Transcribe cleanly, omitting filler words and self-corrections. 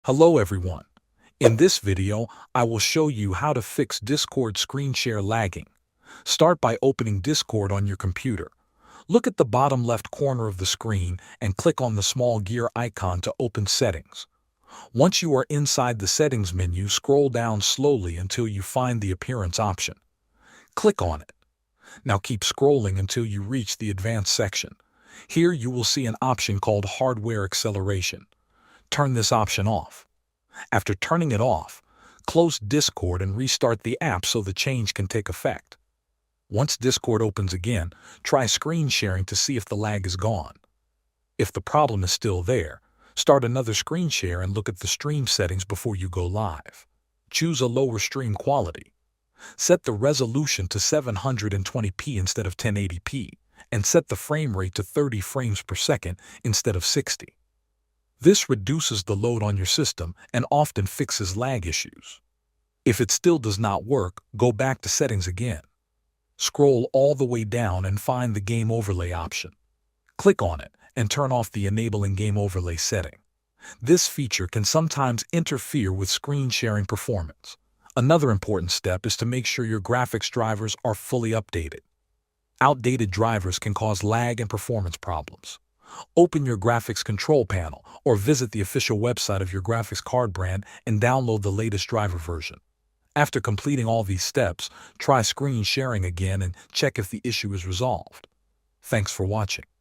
Hello everyone. In this video, I will show you how to fix Discord screen share lagging. Start by opening Discord on your computer. Look at the bottom left corner of the screen and click on the small gear icon to open Settings. Once you are inside the Settings menu, scroll down slowly until you find the Appearance option. Click on it. Now keep scrolling until you reach the Advanced section. Here you will see an option called Hardware Acceleration. Turn this option off. After turning it off, close Discord and restart the app so the change can take effect. Once Discord opens again, try screen sharing to see if the lag is gone. If the problem is still there, start another screen share and look at the stream settings before you go live. Choose a lower stream quality. Set the resolution to 720p instead of 1080p, and set the frame rate to 30 frames per second instead of 60. This reduces the load on your system and often fixes lag issues. If it still does not work, go back to Settings again. Scroll all the way down and find the Game Overlay option. Click on it and turn off the Enabling Game Overlay setting. This feature can sometimes interfere with screen sharing performance. Another important step is to make sure your graphics drivers are fully updated. Outdated drivers can cause lag and performance problems. Open your graphics control panel or visit the official website of your graphics card brand and download the latest driver version. After completing all these steps, try screen sharing again and check if the issue is resolved. Thanks for watching.